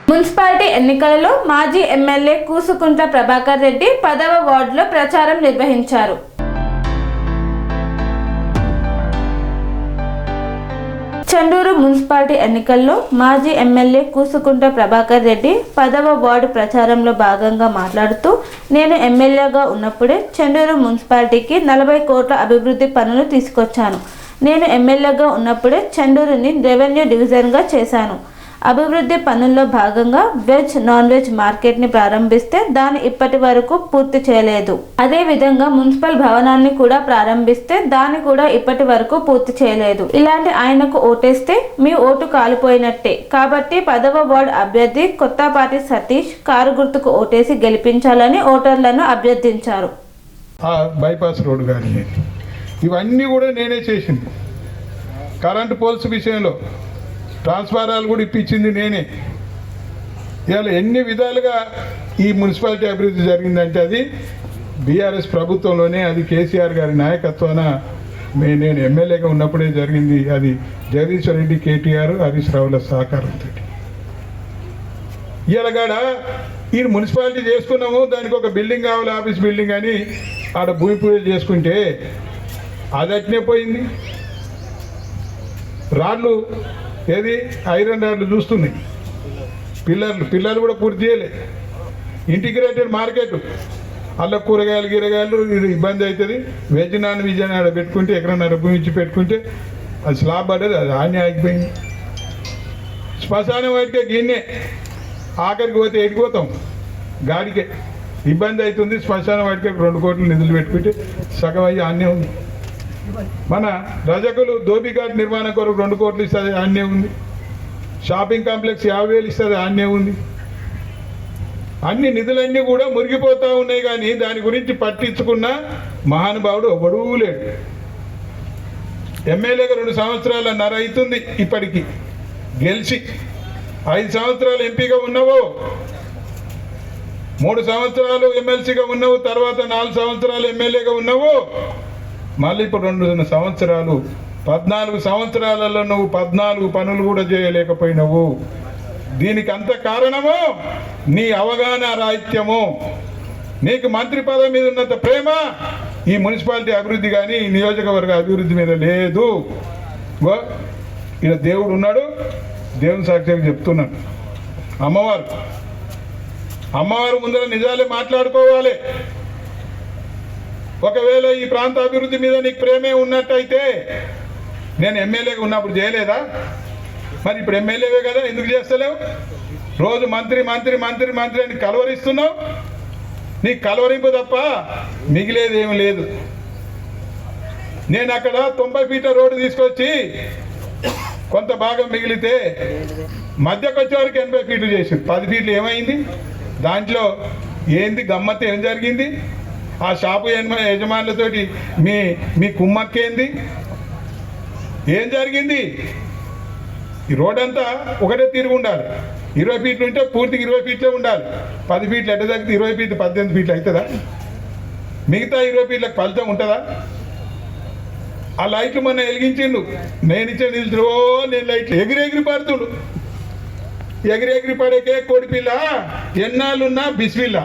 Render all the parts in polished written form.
Municipality ఎన్నికలలో మాజీ MLA Kusukuntla Prabhakar Reddy 10వ వార్డులో ప్రచారం నిర్వహించారు. చండూరు మున్సిపాలిటీ ఎన్నికల్లో మాజీ ఎమ్మెల్యే కూసుకుంట్ల ప్రభాకర్ రెడ్డి 10వ వార్డు ప్రచారంలో భాగంగా మాట్లాడుతూ, నేను ఎమ్మెల్యేగా ఉన్నప్పుడే చండూరు మున్సిపాలిటీకి 40 కోట్ల అభివృద్ధి పనులు తీసుకొచ్చాను. నేను ఎమ్మెల్యేగా ఉన్నప్పుడే చండూరుని రెవెన్యూ డివిజన్గా చేశాను. అభివృద్ధి పనుల్లో భాగంగా వెజ్ నాన్ వెజ్ మార్కెట్ని ప్రారంభిస్తే దాన్ని ఇప్పటి వరకు పూర్తి చేయలేదు. అదేవిధంగా మున్సిపల్ భవనాన్ని కూడా ప్రారంభిస్తే దాన్ని కూడా ఇప్పటి వరకు పూర్తి చేయలేదు. ఇలాంటి ఆయనకు ఓటేస్తే మీ ఓటు కాలిపోయినట్టే. కాబట్టి 10వ వార్డు అభ్యర్థి కొత్తపాటి సతీష్ కారు గుర్తుకు ఓటేసి గెలిపించాలని ఓటర్లను అభ్యర్థించారు. బైపాస్ రోడ్ కానీ ఇవన్నీ కూడా నేనే చేసింది. కరెంటు పోల్స్ విషయంలో ట్రాన్స్ఫారాలు కూడా ఇప్పించింది నేనే. ఇవాళ ఎన్ని విధాలుగా ఈ మున్సిపాలిటీ అభివృద్ధి జరిగిందంటే అది బీఆర్ఎస్ ప్రభుత్వంలోనే, అది కేసీఆర్ గారి నాయకత్వాన నేను ఎమ్మెల్యేగా ఉన్నప్పుడే జరిగింది. అది జగదీశ్వర్ రెడ్డి, కేటీఆర్, హరీష్ రావుల సహకారంతో. ఇలాగాడ ఈ మున్సిపాలిటీ చేసుకున్నాము, దానికి ఒక బిల్డింగ్ కావాలి, ఆఫీస్ బిల్డింగ్ అని ఆడ భూమి పూజలు చేసుకుంటే అది అట్నే పోయింది. రాళ్ళు ఏది ఐరన్ రాడ్లు చూస్తున్నాయి, పిల్లర్లు కూడా పూర్తి చేయలే. ఇంటిగ్రేటెడ్ మార్కెట్, అల్ల కూరగాయలు ఇబ్బంది అవుతుంది. వెజ్ నాన్ వెజ్ అని ఆడ పెట్టుకుంటే ఎక్కడన్నా భూమి ఇచ్చి పెట్టుకుంటే అది స్లాబ్ పడ్డది, అది ఆనే ఆగిపోయింది. శ్మశానం అయితే గిన్నే ఆఖరికి పోతే ఎడిపోతాం, గాడికే ఇబ్బంది అవుతుంది. శ్మశానం వాటికి 2 కోట్లు నిధులు పెట్టుకుంటే సగం అయ్యి ఆనే ఉంది. మన రజకులు ధోబిఘాట్ నిర్మాణం కొరకు 2 కోట్లు ఇస్తుంది, ఆనే ఉంది. షాపింగ్ కాంప్లెక్స్ 50,000 ఇస్తుంది, ఆనే ఉంది. అన్ని నిధులన్నీ కూడా మురిగిపోతూ ఉన్నాయి. కానీ దాని గురించి పట్టించుకున్న మహానుభావుడు ఎవడూ లేడు. ఎమ్మెల్యేగా 2 సంవత్సరాలన్నర అవుతుంది ఇప్పటికి గెలిచి. 5 సంవత్సరాలు ఎంపీగా ఉన్నావు, 3 సంవత్సరాలు ఎమ్మెల్సీగా ఉన్నావు, తర్వాత 4 సంవత్సరాలు ఎమ్మెల్యేగా ఉన్నావు. మళ్ళీ ఇప్పుడు 2 సంవత్సరాలు, 14 సంవత్సరాలలో నువ్వు 14 పనులు కూడా చేయలేకపోయినావు. దీనికి అంత కారణము నీ అవగాహన రాహిత్యము. నీకు మంత్రి పదవి మీద ఉన్నంత ప్రేమ ఈ మున్సిపాలిటీ అభివృద్ధి కానీ ఈ నియోజకవర్గ అభివృద్ధి మీద లేదు. ఇక్కడ దేవుడు ఉన్నాడు, దేవుని సాక్షిగా చెప్తున్నాను. అమ్మవారు ముందర నిజాలే మాట్లాడుకోవాలి. ఒకవేళ ఈ ప్రాంత అభివృద్ధి మీద నీకు ప్రేమే ఉన్నట్టయితే నేను ఎమ్మెల్యేగా ఉన్నప్పుడు చేయలేదా? మరి ఇప్పుడు ఎమ్మెల్యేవే కదా, ఎందుకు చేస్తలేవు? రోజు మంత్రి మంత్రి మంత్రి మంత్రి అని కలవరిస్తున్నావు. నీకు కలవరింపు తప్ప మిగిలేది ఏమి లేదు. నేను అక్కడ 90 ఫీట్ల రోడ్డు తీసుకొచ్చి కొంత భాగం మిగిలితే మధ్యకు వచ్చే వరకు 80 ఫీట్లు చేసి 10 ఫీట్లు ఏమైంది? దాంట్లో ఏంది గమ్మత్తు, ఏం జరిగింది? ఆ షాపు యజమానులతోటి మీ కుమ్మక్కేంది? ఏం జరిగింది? ఈ రోడ్ అంతా ఒకటే తిరిగి ఉండాలి. 20 ఫీట్లు ఉంటే పూర్తిగా 20 ఫీట్లే ఉండాలి. 10 ఫీట్లు ఎట్ట తగ్గితే 20 ఫీట్లు 18 ఫీట్లు అవుతుందా? మిగతా 20 ఫీట్లకు ఫలితం ఉంటుందా? ఆ లైట్లు మొన్న వెలిగించిండు, నేను ఇచ్చే నిధులు నేను లైట్లు ఎగిరి పడుతుండు. ఎగిరి పడేకే కోడిపిల్ల, ఎన్నాళ్ళున్నా బిస్మిల్లా.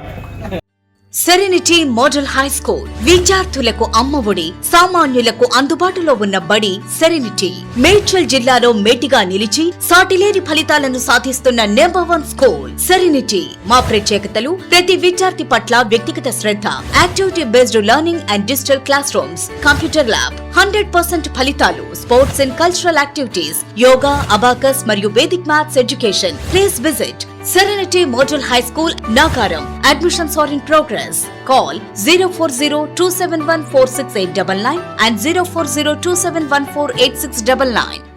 సెరెనిటీ మోడల్ హై స్కూల్ విద్యార్థులకు అమ్మఒడి, సామాన్యులకు అందుబాటులో ఉన్న బడి సెరెనిటీ. మేడ్చల్ జిల్లాలో మేటిగా నిలిచి సాటిలేని ఫలితాలను సాధిస్తున్న #1 స్కూల్ సెరెనిటీ. మా ప్రత్యేకతలు ప్రతి విద్యార్థి పట్ల వ్యక్తిగత శ్రద్ధ, activity based learning and digital classrooms, computer lab, 100% ఫలితాలు, sports and cultural activities, yoga, abacus మరియు Vedic maths education. Please visit Serenity Model High School, Nagaram. Admissions are in progress. Call 040-271-46899 and 040-271-48699.